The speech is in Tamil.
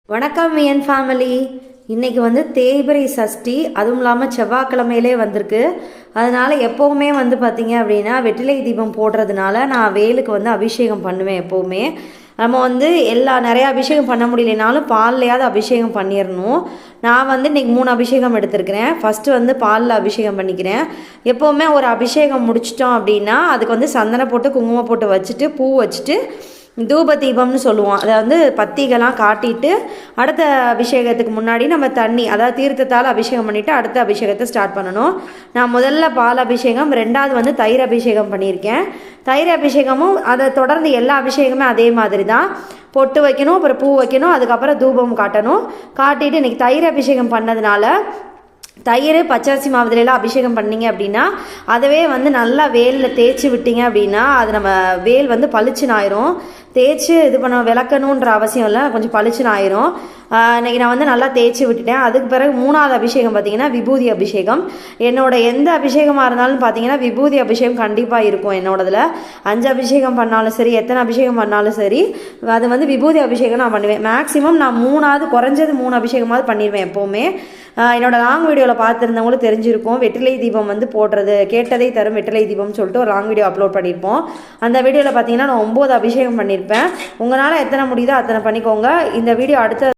வணக்கம் என் ஃபேமிலி. இன்றைக்கி வந்து தேய்பிறை சஷ்டி, அதுவும் இல்லாமல் செவ்வாய்க்கிழமையிலே வந்திருக்கு. அதனால் எப்போவுமே வந்து பார்த்திங்க அப்படின்னா வெற்றிலை தீபம் போடுறதுனால நான் வேலுக்கு வந்து அபிஷேகம் பண்ணுவேன். எப்போவுமே நம்ம வந்து நிறையா அபிஷேகம் பண்ண முடியலனாலும் பால்லையாவது அபிஷேகம் பண்ணிடணும். நான் வந்து இன்றைக்கி 3 அபிஷேகம் எடுத்திருக்கிறேன். ஃபஸ்ட்டு வந்து பாலில் அபிஷேகம் பண்ணிக்கிறேன். எப்போவுமே ஒரு அபிஷேகம் முடிச்சிட்டோம் அப்படின்னா அதுக்கு வந்து சந்தனம் போட்டு குங்குமம் போட்டு வச்சுட்டு பூ வச்சுட்டு தூப தீபம்னு சொல்லுவோம். அதை வந்து பத்திகள்லாம் காட்டிட்டு அடுத்த அபிஷேகத்துக்கு முன்னாடி நம்ம தண்ணி, அதாவது தீர்த்தத்தால் அபிஷேகம் பண்ணிவிட்டு அடுத்த அபிஷேகத்தை ஸ்டார்ட் பண்ணணும். நான் முதல்ல பால் அபிஷேகம், 2வது வந்து தயிர் அபிஷேகம் பண்ணியிருக்கேன். தயிர் அபிஷேகமும் அதை தொடர்ந்து எல்லா அபிஷேகமே அதே மாதிரி தான். பொட்டு வைக்கணும், அப்புறம் பூ வைக்கணும், அதுக்கப்புறம் தூபம் காட்டணும். காட்டிட்டு இன்றைக்கி தயிர் அபிஷேகம் பண்ணதுனால தயிர் பச்சரிசி மாவுலாம் அபிஷேகம் பண்ணிங்க அப்படின்னா அதவே வந்து நல்லா வேலில் தேய்ச்சி விட்டீங்க அப்படின்னா அது நம்ம வேல் வந்து பளிச்சுன்னு ஆயிரும். தேய்ச்சி இது பண்ண விளக்கணுன்ற அவசியம் இல்லை, கொஞ்சம் பளிச்சுன்னு ஆயிரும். இன்றைக்கி நான் வந்து நல்லா தேய்ச்சி விட்டுட்டேன். அதுக்கு பிறகு 3வது அபிஷேகம் பார்த்திங்கன்னா விபூதி அபிஷேகம். எந்த அபிஷேகமாக இருந்தாலும் பார்த்திங்கன்னா விபூதி அபிஷேகம் கண்டிப்பாக இருக்கும். என்னோடதில் 5 அபிஷேகம் பண்ணாலும் சரி, எத்தனை அபிஷேகம் பண்ணாலும் சரி, அது வந்து விபூதி அபிஷேகம் நான் பண்ணுவேன். மேக்ஸிமம் நான் 3வது குறைஞ்சது 3 அபிஷேகமாவது பண்ணிடுவேன் எப்போவுமே. என்னோடய லாங் வீடியோவில் பார்த்துருந்தவங்களும் தெரிஞ்சிருக்கும். வெற்றிலை தீபம் வந்து போடுறது கேட்டதை தரும் வெற்றிலை தீபம்னு சொல்லிட்டு ஒரு லாங் வீடியோ அப்லோட் பண்ணியிருப்போம். அந்த வீடியோவில் பார்த்தீங்கன்னா நான் 9 அபிஷேகம் பண்ணியிருப்பேன். உங்களால் எத்தனை முடியுதோ அத்தனை பண்ணிக்கோங்க. இந்த வீடியோ அடுத்த